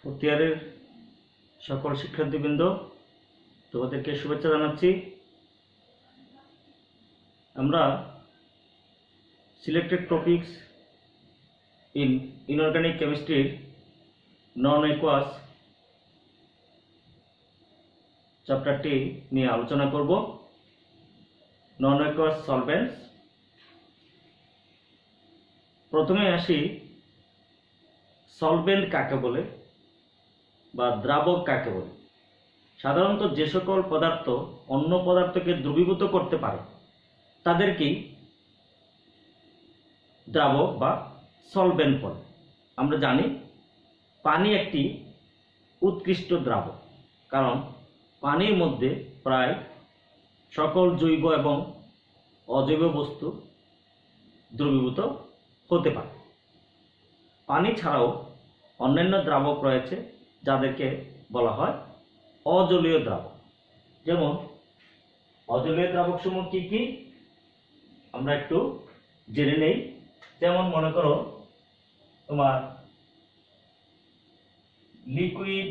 Fourth ইয়ারের সকল শিক্ষার্থীবৃন্দ, তোমাদেরকে শুভেচ্ছা জানাচ্ছি। আমরা সিলেক্টেড টপিকস ইন ইনঅর্গানিক কেমিস্ট্রির নন অ্যাকুয়াস চ্যাপ্টারটি নিয়ে আলোচনা করব। নন অ্যাকুয়াস সলভেন্টস। প্রথমে আসি, সলভেন্ট কাকে বলে বা দ্রাবক কাকে বলে। সাধারণত যে সকল পদার্থ অন্য পদার্থকে দ্রবীভূত করতে পারে তাদেরকেই দ্রাবক বা সলভেন্ট বলে। আমরা জানি পানি একটি উৎকৃষ্ট দ্রাবক, কারণ পানির মধ্যে প্রায় সকল জৈব এবং অজৈব বস্তু দ্রবীভূত হতে পারে। পানি ছাড়াও অন্যান্য দ্রাবক রয়েছে যাদেরকে বলা হয় অজলীয় দ্রাবক। যেমন অজলীয় দ্রাবক সমূহ কি কি আমরা একটু জেনে নেই। যেমন মনে করো তোমার লিকুইড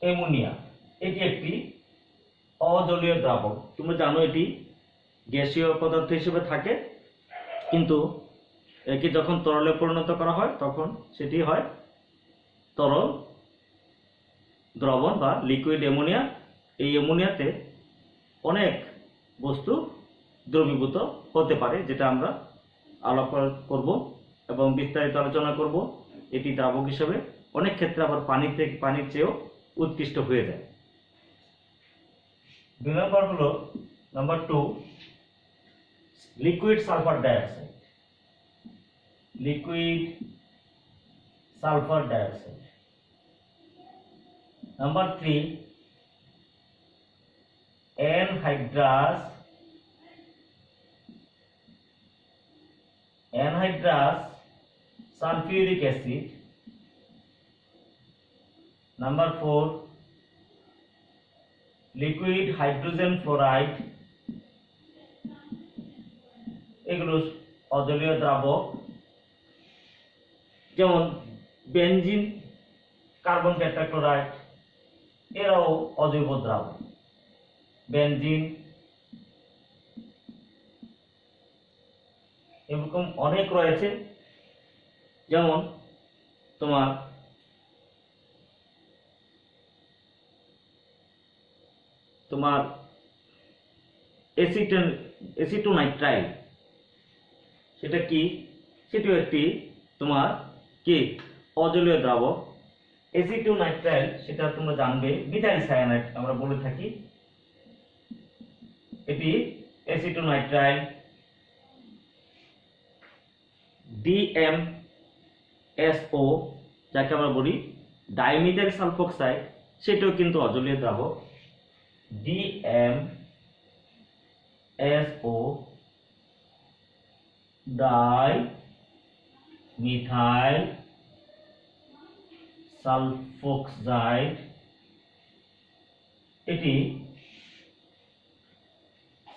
অ্যামোনিয়া, এটি একটি অজলীয় দ্রাবক। তোমরা জানো এটি গ্যাসীয় পদার্থ হিসেবে থাকে, কিন্তু একে যখন তরলে পরিণত করা হয় তখন সেটি হয় তরল দ্রবণ বা লিকুইড অ্যামোনিয়া। এই অ্যামোনিয়াতে অনেক বস্তু দ্রবীভূত হতে পারে, যেটা আমরা আলোক করব এবং বিস্তারিত আলোচনা করব। এটি দ্রাবক হিসেবে অনেক ক্ষেত্রে আবার পানির চেয়েও উৎকৃষ্ট হয়ে যায়। 2 নম্বর হলো number 2, liquid sulphur dioxide. Liquid sulphur dioxide. Number 3, anhydrous sulphuric acid. Number 4, liquid hydrogen fluoride. এগুলো অজলীয় দ্রাবক। যেমন বেনজিন, কার্বন টেট্রাক্লোরাইড, এরাও অজৈব দ্রাবক। বেনজিন, এরকম অনেক রয়েছে। যেমন তোমার অ্যাসিটোনাইট্রাইল, সেটা কি? সেটিও একটি তোমার কি অজলীয় দ্রাবক। অ্যাসিটোনাইট্রাইল সেটা তোমরা জানবে মিথাইল সায়ানাইড আমরা বলে থাকি। এটি অ্যাসিটোনাইট্রাইল। DMSO যাকে আমরা বলি ডাইমিথাইল সালফোক্সাইড, সেটাও কিন্তু অজলীয় দ্রাবক। DMSO ডাইমিথাইল সালফোক্সাইড, এটি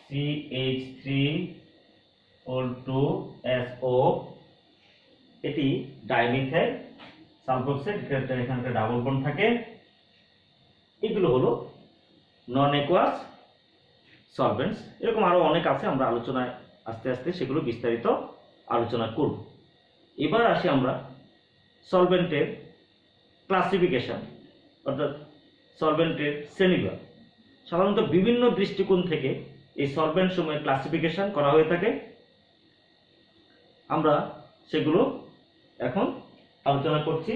CH3O2SO, এটি ডাইমিথাইল সালফোক্সাইড, এখানে ডাবল বন্ড থাকে। এগুলো হলো নন অ্যাকুয়াস সলভেন্টস। এরকম আরো অনেক আছে, আমরা আলোচনায় আস্তে আস্তে সেগুলো বিস্তারিত আলোচনা করব। এবার আসি আমরা সলভেন্টের ক্লাসিফিকেশন, অর্থাৎ সলভেন্টের শ্রেণীবিভাগ। সাধারণত বিভিন্ন দৃষ্টিকোণ থেকে এই সলভেন্ট সমূহের ক্লাসিফিকেশন করা হয়ে থাকে। আমরা সেগুলো এখন আলোচনা করছি।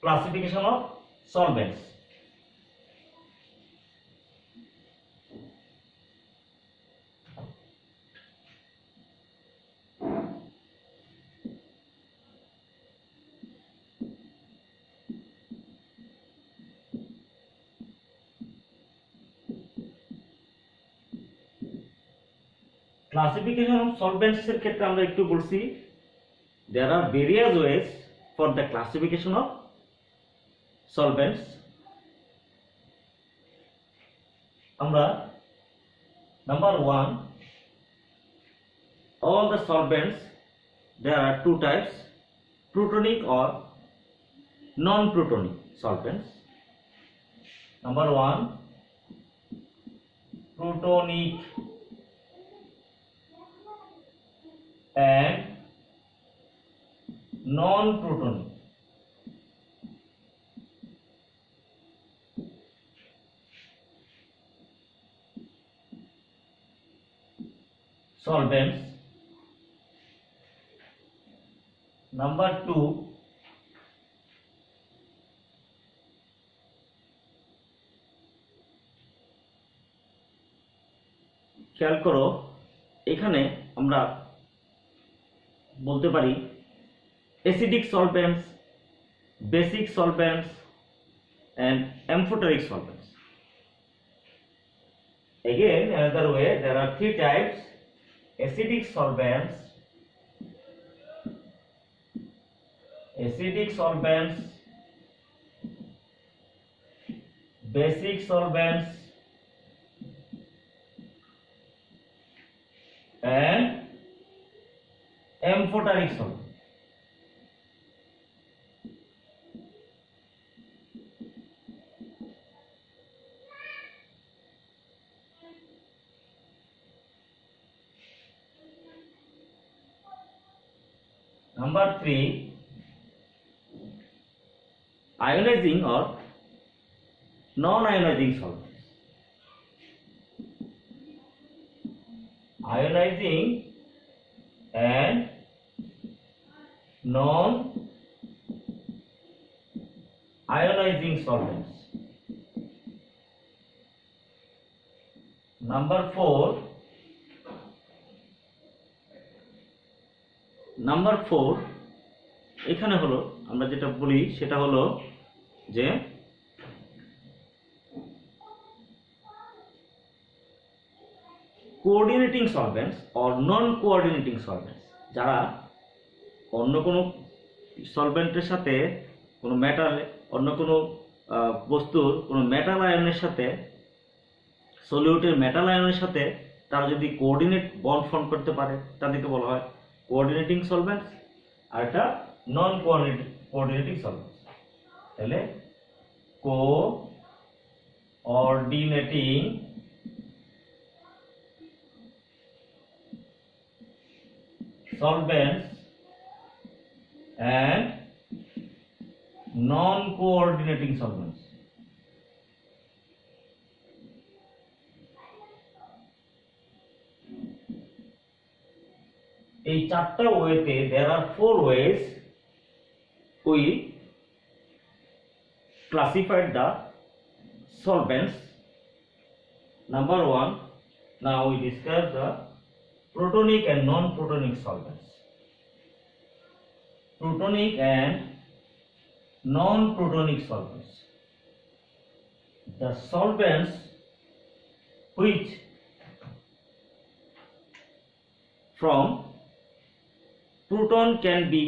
Classification of solvents. Classification of solvents এর ক্ষেত্রে আমরা একটু বলছি, there are various ways for the classification of solvents. আমরা number 1, all the solvents, there are two types, protonic or non-protonic solvents. Number 1, protonic and non-protonic. Solvents. Number 2, খেয়াল করো এখানে আমরা বলতে পারি acidic solvents, basic solvents and amphoteric solvents. Again, another way, there are 3 types: acidic solvents, basic solvents and amphoteric solvents. Number 3, ionizing or non-ionizing solvents. Ionizing and non-ionizing solvents. Number 4, এখানে হলো আমরা যেটা বলি সেটা হলো যে কোঅর্ডিনেটিং সলভেন্টস অর নন কোঅর্ডিনেটিং সলভেন্টস, যারা অন্য কোনো সলভেন্টের সাথে কোনো মেটাল, অন্য কোনো বস্তুর কোনো মেটাল আয়নের সাথে, সলিউটের মেটাল আয়নের সাথে তারা যদি কোঅর্ডিনেট বন্ড ফর্ম করতে পারে তাদেরকে বলা হয় কোঅর্ডিনেটিং সলভেন্টস, আর এটা নন কোঅর্ডিনেটিং সলভেন্টস। তাহলে coordinating solvents and non-coordinating solvents. এই চারটা ওয়েতে there are 4 ways we classified the solvents. Number 1, now we discuss the protonic and non-protonic solvents. Protonic and non-protonic solvents. The solvents which from proton can be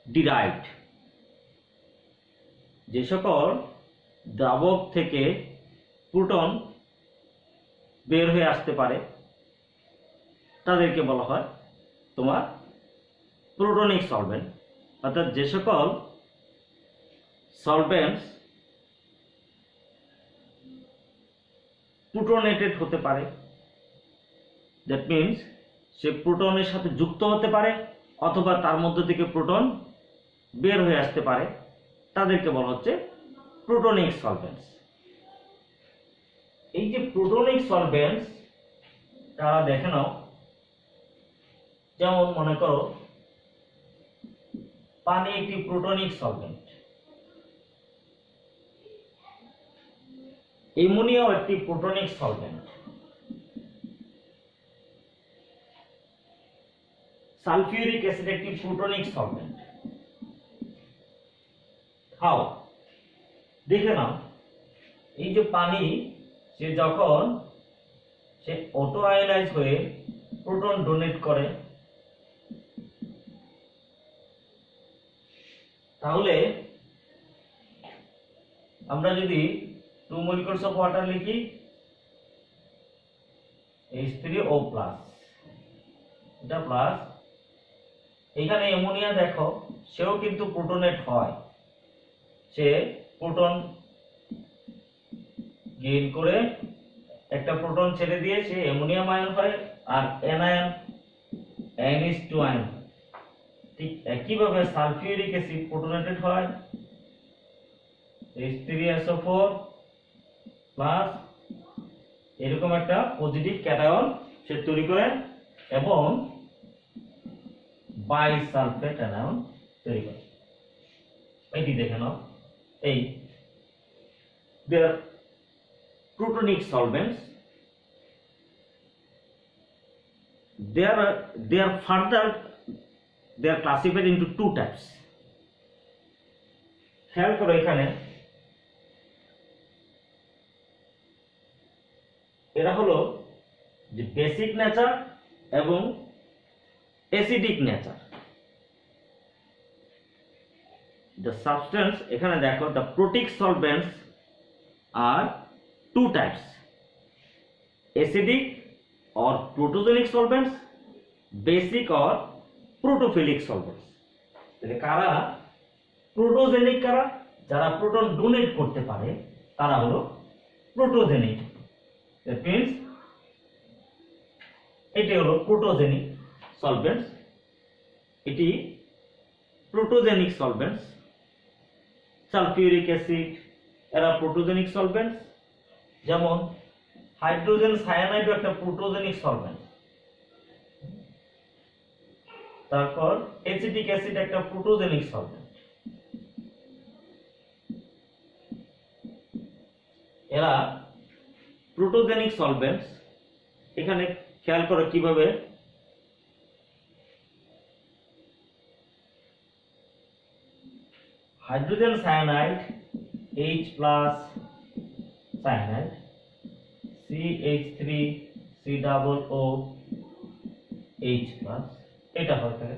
derived. যে সকল দ্রাবক থেকে proton বের হয়ে আসতে পারে তাদেরকে বলা হয় তোমার প্রোটনিক সলভেন্ট। অর্থাৎ যে সকল সলভেন্টস প্রোটনেটেড হতে পারে, দ্যাট মিনস সে প্রোটনের সাথে যুক্ত হতে পারে অথবা তার মধ্যে থেকে প্রোটন বের হয়ে আসতে পারে, তাদেরকে বলা হচ্ছে প্রোটনিক সলভেন্টস। এই যে প্রোটনিক সলভেন্টস তারা দেখে নাও, যেমন মনে করো পানি একটি প্রোটনিক সলভেন্ট, অ্যামোনিয়াও একটি প্রোটনিক সলভেন্ট, সালফিউরিক অ্যাসিড একটি প্রোটনিক সলভেন্ট। হাউ, দেখে নাও এই যে পানি সে যখন সে অটো আয়নাইজ হয়ে প্রোটন ডোনেট করে, তাহলে আমরা যদি 2 molecules of water লিখি H3O+, এটা প্লাস, এখানে অ্যামোনিয়া দেখো সেও কিন্তু প্রোটনেট হয়, সে প্রোটন গেইন করে একটা প্রোটন ছেড়ে দিয়ে সে অ্যামোনিয়াম আয়ন হয় আর অ্যানায়ন NH2 আয়ন। ঠিক একইভাবে সালফিউরিক অ্যাসিড প্রোটনেটেড হয় H3SO4 প্লাস এরকম একটা পজিটিভ ক্যাটায়ন সে তৈরি করে এবং বাইসালফেট অ্যানায়ন তৈরি করে। এটি দেখে নাও, এই দেয়ার protonic solvents, they are further they are classified into two types. খেয়াল করো এখানে এরা হলো যে বেসিক নেচার এবং অ্যাসিডিক নেচার। The substance এখানে দেখো the protic solvents are two types, acidic or protogenic solvents, basic or protophilic solvents. তাহলে কারা প্রোটোজেনিক, কারা যারা প্রোটন ডোনেট করতে পারে তারা হলো প্রোটোজেনিক। দ্যাট মিন্স এটি হলো প্রোটোজেনিক সলভেন্টস, এটি প্রোটোজেনিক সলভেন্টস। সালফিউরিক অ্যাসিড এরা প্রোটোজেনিক সলভেন্টস, যেমন হাইড্রোজেন সায়ানাইড একটা প্রোটোজেনিক সলভেন্ট। তারপর অ্যাসিটিক অ্যাসিড একটা প্রোটোজেনিক সলভেন্ট। এরা প্রোটোজেনিক সলভেন্টস। এখানে খেয়াল করো কিভাবে hydrogen cyanide H+ cyanide CH3COOH+, এটা হতে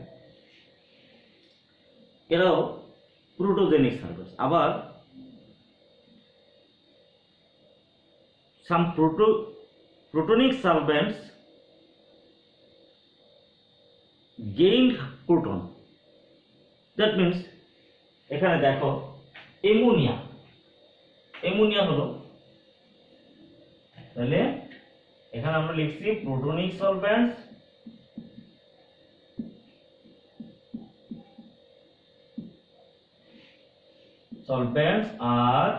এরাও প্রোটোজেনিক সলভেন্টস। আবার some protonic solvents gained proton, that means এখানে দেখো অ্যামোনিয়া হলো, তাহলে এখানে আমরা লিখছি প্রোটনিক সলভেন্টস are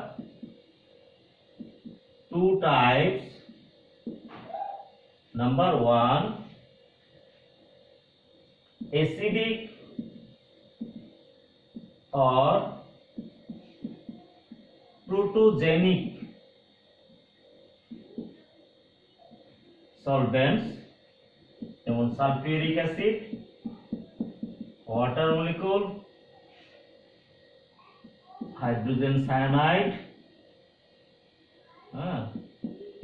two types. Number one, acidic or protogenic solvents, যেমন sulphuric acid, water molecule, hydrogen cyanide,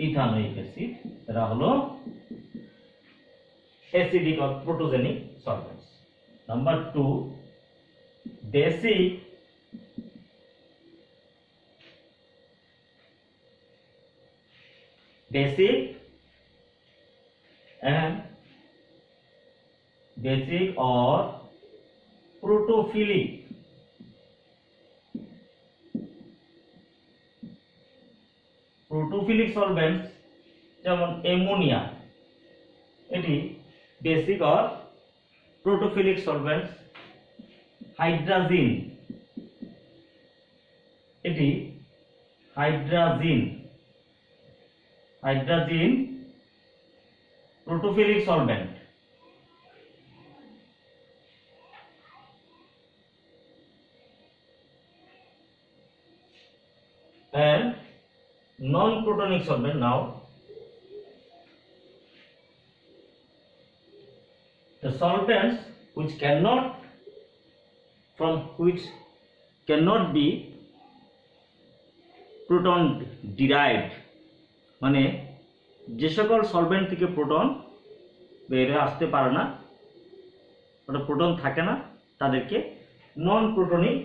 ethanoic acid, এরা হলো acidic or protogenic solvents. Number two, basic or protophilic solvents, যেমন অ্যামোনিয়া, এটি basic or protophilic solvents. Hydrazine, এটি hydrazine protophilic solvent. and non-protonic solvent. Now the solvents which cannot be proton derived, মানে যে সকল solvent থেকে proton বের আসতে পারে না, ওটা প্রোটন থাকে না, তাদেরকে নন প্রোটনিক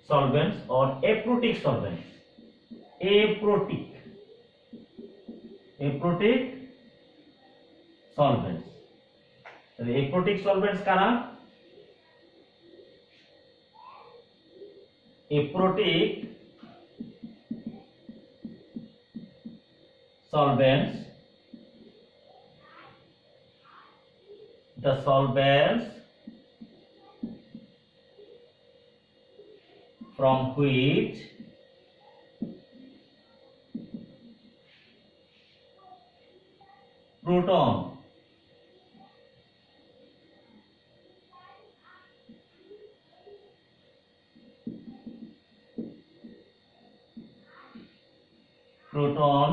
সলভেন্টস অর অ্যাপ্রোটিক সলভেন্টস। অ্যাপ্রোটিক সলভেন্টস। তাহলে অ্যাপ্রোটিক সলভেন্টস কারা? aprotic solvents, the solvents from which proton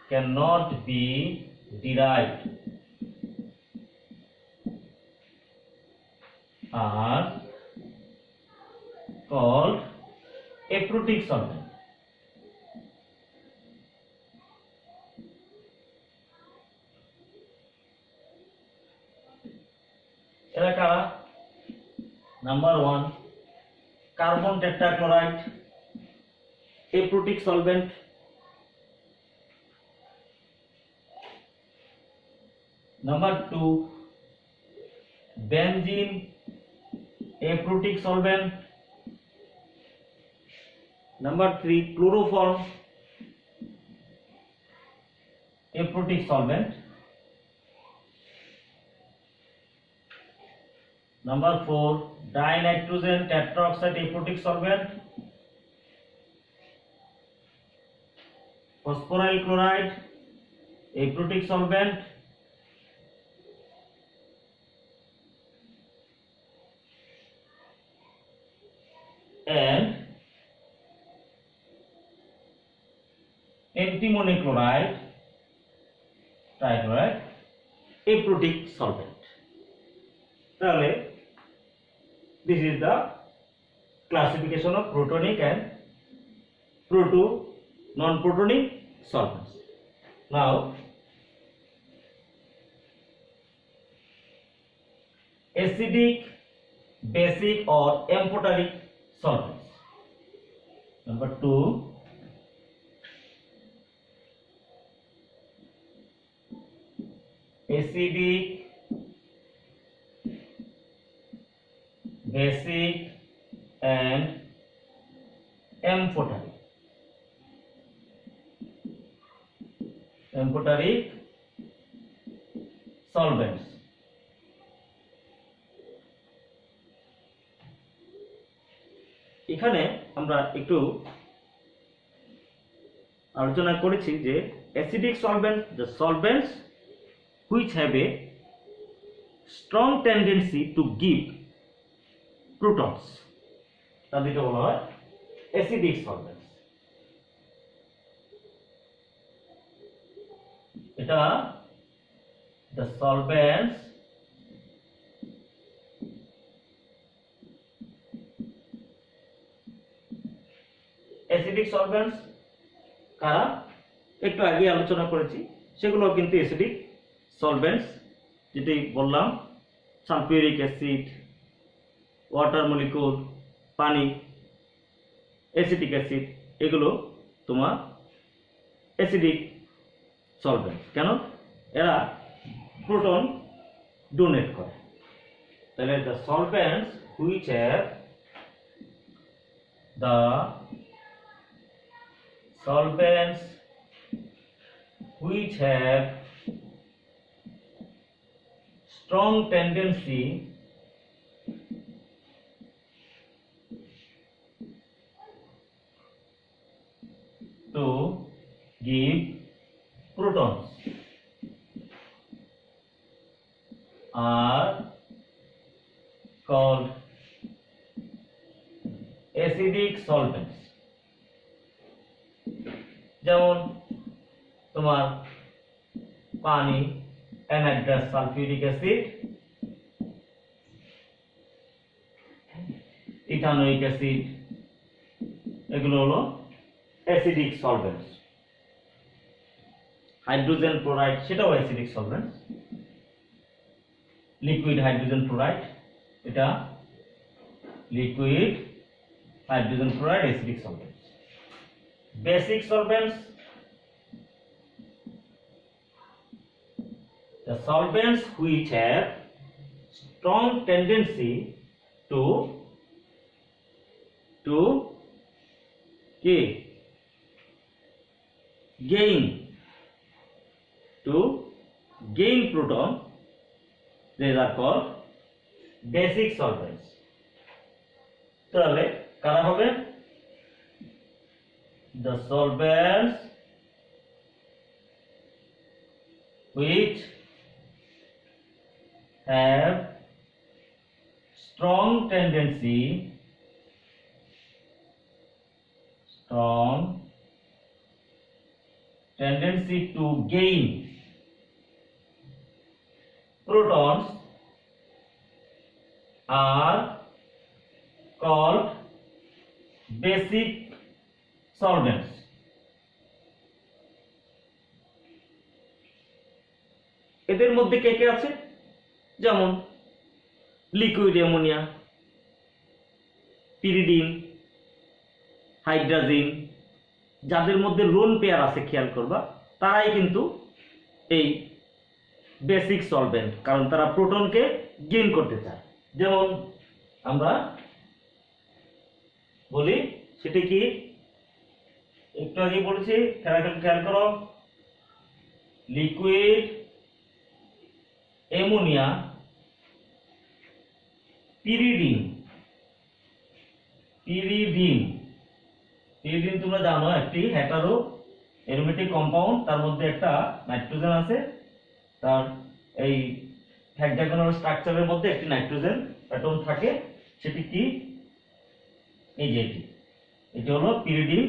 cannot be derived are called aprotic solvent. এরা কারা? Number 1 carbon tetrachloride, aprotic solvent. Number 2 benzene, aprotic solvent. Number 3 chloroform, aprotic solvent. Number 4 dinitrogen tetroxide, aprotic solvent. Phosphoryl chloride, aprotic solvent. And antimony chloride, trichloride, aprotic solvent. তাহলে this is the classification of protonic and non-protonic solvents. Now acidic, basic or amphoteric solvents. Number 2 acidic, basic and amphoteric solvents. এখানে আমরা একটু আলোচনা করেছি যে acidic solvent, the solvents which have a strong tendency to give protons, তাদেরকে বলা হয় acidic সলভেন্টস। এটা the solvents অ্যাসিডিক সলভেন্টস কারা একটু আগে আলোচনা করেছি, সেগুলো কিন্তু অ্যাসিডিক সলভেন্টস, যেটি বললাম সালফিউরিক অ্যাসিড, ওয়াটার মলিকুল, পানি, অ্যাসিটিক অ্যাসিড, এগুলো তোমার অ্যাসিডিক সলভেন্টস। কেন? এরা প্রোটন ডোনেট করে। তাহলে the solvents which have strong tendency to give protons are called acidic solvents. যেমন তোমার পানি, anhydrous sulphuric acid, ethanoic acid, এগুলো হলো অ্যাসিডিক সলভেন্টস। হাইড্রোজেন ক্লোরাইড, সেটাও acidic solvents. Liquid hydrogen chloride, এটা liquid hydrogen chloride acidic solvents. Basic solvents, the solvents which have strong tendency to কি gain to gain proton, these are called basic solvents. তাহলে কারা হবে? The solvents which have strong tendency to gain protons are called basic solvents. এদের মধ্যে কে কে আছে? যেমন liquid ammonia, pyridine, হাইড্রাজিন, যাদের মধ্যে লোন পেয়ার আছে খেয়াল করবা, তারাই কিন্তু এই বেসিক সলভেন্ট, কারণ তারা প্রোটনকে গেইন করতে চায়। যেমন আমরা বলি, সেটা কি একটু আগে বলেছি, খেয়াল করো, লিকুইড অ্যামোনিয়া, পিরিডিন তোমরা জানো একটি হেটারো অ্যারোমেটিক কম্পাউন্ড, তার মধ্যে একটা নাইট্রোজেন আছে, তার এই হেক্সাগোনাল স্ট্রাকচারের মধ্যে একটি নাইট্রোজেন অ্যাটম থাকে, সেটি কি এই যে এটি হলো পিরিডিন।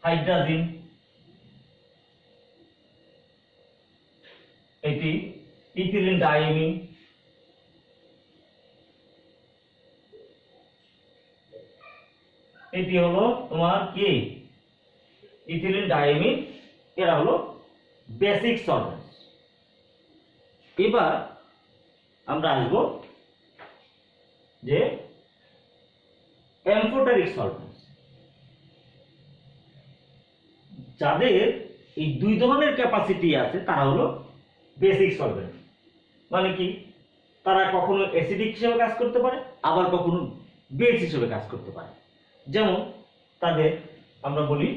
হাইড্রাজিন, এটি ইথিলিন ডাইমিন, এটি হলো তোমার কি ইথিলিন ডাইমিন, এরা হলো বেসিক সলভেন্টস। এবার আমরা আসব যে অ্যামফোটারিক সলভেন্টস, যাদের এই দুই ধরনের ক্যাপাসিটি আছে তারা হলো বেসিক সলভেন্ট। মানে কি, তারা কখনো অ্যাসিডিক হিসেবে কাজ করতে পারে, আবার কখনো বেস হিসেবে কাজ করতে পারে। যেমন তাদের আমরা বলি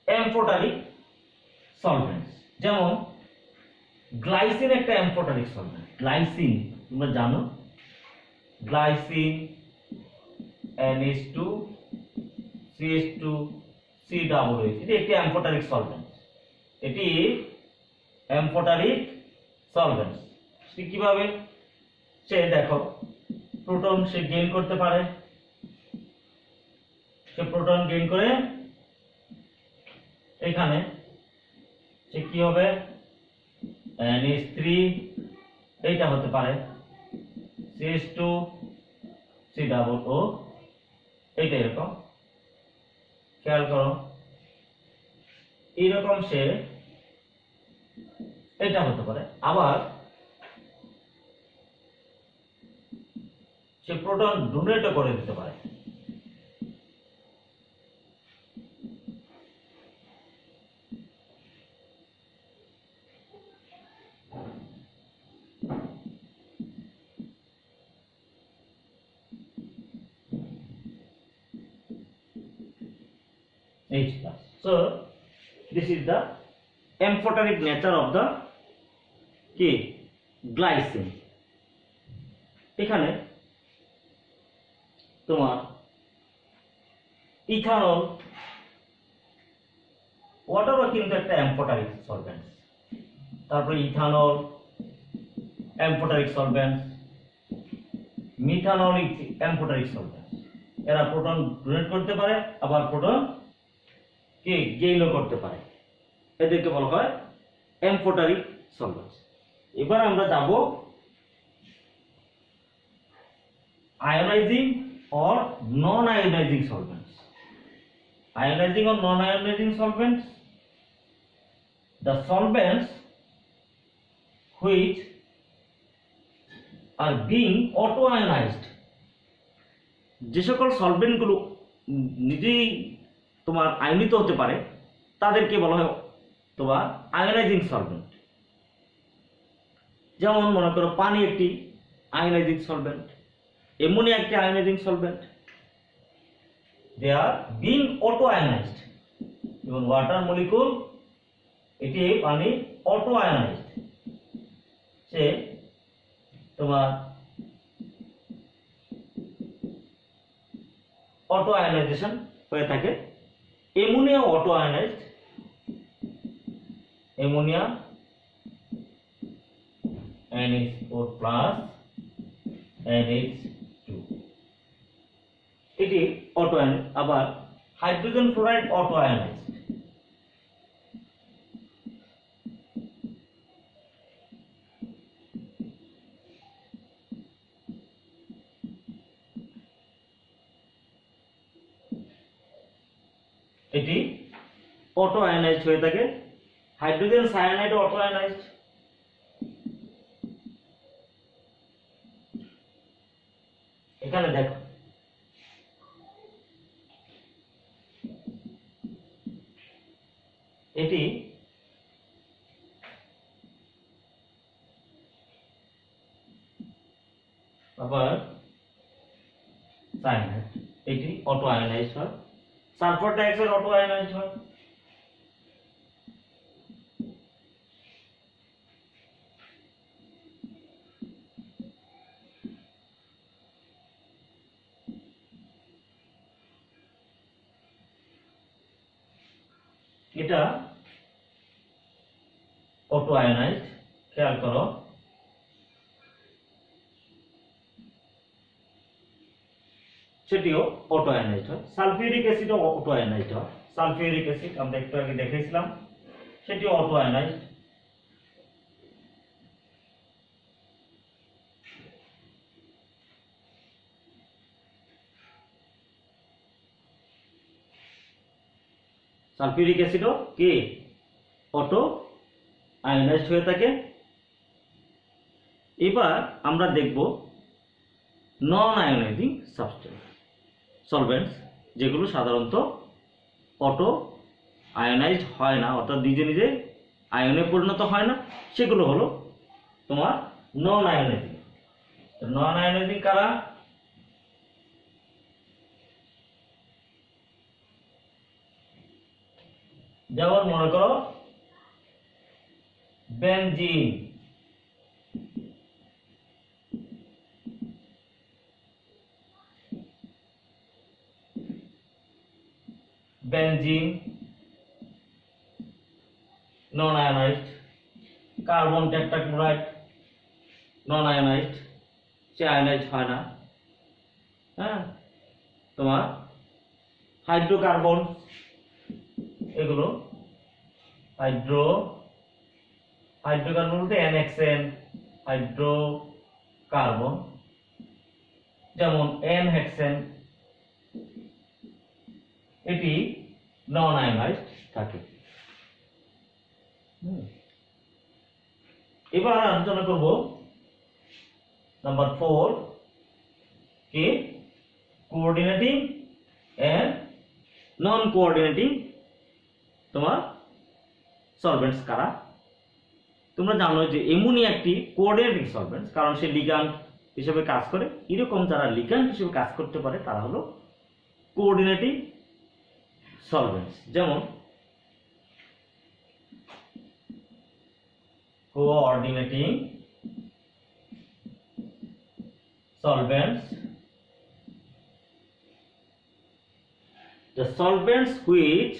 অ্যামফোটারিক সলভেন্টস, যেমন গ্লাইসিন একটা অ্যামফোটারিক সলভেন্ট। গ্লাইসিন তোমরা জানো, গ্লাইসিন NH2 CH2 COOH, এটি একটি অ্যামফোটারিক সলভেন্ট। এটি অ্যামফোটারিক সলভেন্ট। সে কিভাবে? সে দেখো, প্রোটন সে গেইন করতে পারে, সে প্রোটন গেইন করে এখানে সে কি হবে, NH3 এইটা হতে পারে, CH2 COO, এইটা এরকম খেয়াল করো, এইরকম সে এটা হতে পারে। আবার সে প্রোটন ডোনেটও করে দিতে পারে। H+. So this is the amphoteric nature of the glycine. এখানে তোমার ইথানল, ওয়াটারও কিন্তু একটা অ্যামফোটারিক সলভেন্ট। তারপরে ইথানল অ্যামফোটারিক সলভেন্ট, মিথানল অ্যামফোটারিক সলভেন্ট। এরা প্রোটন ডোনেট করতে পারে, আবার প্রোটন কে গেইনও করতে পারে, এদেরকে বলা হয় অ্যামফোটারিক সলভেন্টস। এবার আমরা যাব ionising or non-ionizing solvents. Ionizing or non-ionizing solvents, the solvents which are being auto-ionized, যে সকল সলভেন্ট গুলো নিজেই তোমার আয়নিত হতে পারে তাদেরকে বলা হয় তোমার আয়োনাইজিং সলভেন্ট। যেমন মনে করো পানি একটি আয়নাইজিং সলভেন্ট, অ্যামোনিয়া একটি ionising solvent, they are being auto ionised. যেমন ওয়াটার মলিকুল, এটি পানি অটো আয়নাইজড, সে তোমার অটো আয়নাইজেশন হয়ে থাকে। Ammonia auto ionised, ammonia NH4 plus NH2, এটি অটো আয়ন। আবার হাইড্রোজেন ফ্লোরাইড অটো আয়নাইজড, এটি অটো আয়নাইজড হয়ে থাকে। হাইড্রোজেন সায়ানাইড অটো আয়নাইজড, এখানে দেখো এটি আবার সায়ানাইড, এটি অটো আয়নাইজড হয়। সালফার ডাইঅক্সাইড অটো আয়নাইজড হয়। এটা অটো আয়নাইজড, খেয়াল করো। সেটিও অটো আয়নাইজড হয়। সালফিউরিক অ্যাসিডও অটো আয়নাইজড হয়। সালফিউরিক অ্যাসিড আমরা একটু আগে দেখেছিলাম, সেটিও অটো আয়নাইজড। সালফিউরিক অ্যাসিডও কি অটো আয়নাইজড হয়ে থাকে। এবার আমরা দেখব নন আয়োনাইজিং সাবস্টেন্স সলভেন্টস, যেগুলো সাধারণত অটো আয়োনাইজড হয় না, অর্থাৎ নিজে নিজে আয়নে পরিণত হয় না, সেগুলো হলো তোমার নন আয়োনাইজিং। নন আয়োনাইজিং কারা? যেমন মনে করো বেনজিন, বেনজিন নন আয়োনাইজড। কার্বন টেট্রাক্লোরাইড নন আয়োনাইজড, সে আয়োনাইজড হয় না। হ্যাঁ, তোমার হাইড্রোকার্বন, এগুলো হাইড্রোকার্বন বলতে NHN হাইড্রোকার্বন, যেমন N-হেক্সেন, এটি নন আয়োনাইজড থাকে। এবার আলোচনা করব নাম্বার 4 কি কোঅর্ডিনেটিং এন্ড নন কোঅর্ডিনেটিং তোমার সলভেন্টস কারা। তোমরা জানো যে অ্যামোনিয়া একটি কোঅর্ডিনেটিং সলভেন্টস, কারণ সে লিগ্যান্ড হিসেবে কাজ করে। এরকম যারা লিগ্যান্ড হিসেবে কাজ করতে পারে তারা হলো কোঅর্ডিনেটিং সলভেন্টস। যেমন coordinating solvents, the solvents which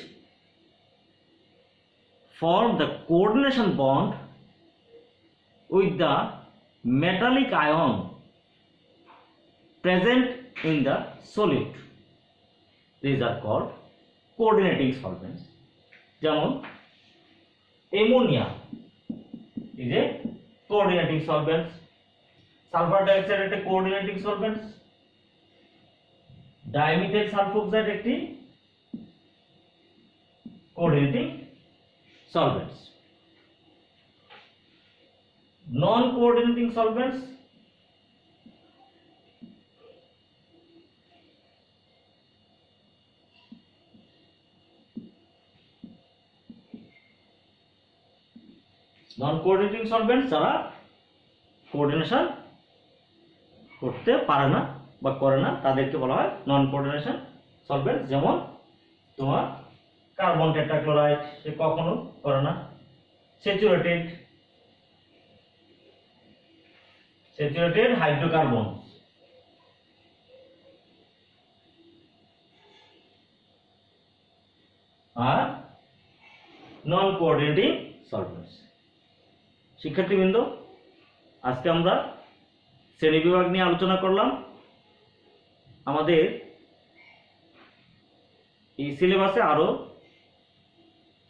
form the coordination bond with the metallic ion present in the solute, these are called coordinating solvents. যেমন ammonia is a coordinating solvent, sulphur dioxide একটি coordinating সলভেন্টস, dimethyl সালফোক্সাইড একটি coordinating সলভেন্টস। নন coordinating সলভেন্টস যারা coordination করতে পারে না বা করে না, তাদেরকে বলা হয় নন কোঅর্ডিনেশন সলভেন্ট। যেমন তোমার কার্বন টেট্রাক্লোরাইড, সে কখনো করে না। স্যাচুরেটেড হাইড্রোকার্বন, আর নন কোঅর্ডিনেটিং সলভেন্টস। শিক্ষার্থীবৃন্দ, আজকে আমরা শ্রেণীবিভাগ নিয়ে আলোচনা করলাম। আমাদের এই সিলেবাসে আরো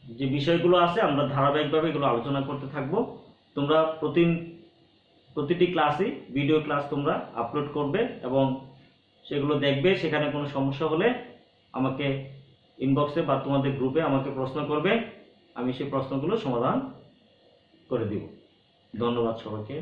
যে বিষয়গুলো আছে আমরা ধারাবাহিকভাবে এগুলো আলোচনা করতে থাকবো। তোমরা প্রতিটি ক্লাসে ভিডিও ক্লাস তোমরা আপলোড করবে এবং সেগুলো দেখবে। সেখানে কোনো সমস্যা হলে আমাকে ইনবক্সে বা তোমাদের গ্রুপে আমাকে প্রশ্ন করবে, আমি সেই প্রশ্নগুলো সমাধান করে দিব। ধন্যবাদ সবাইকে।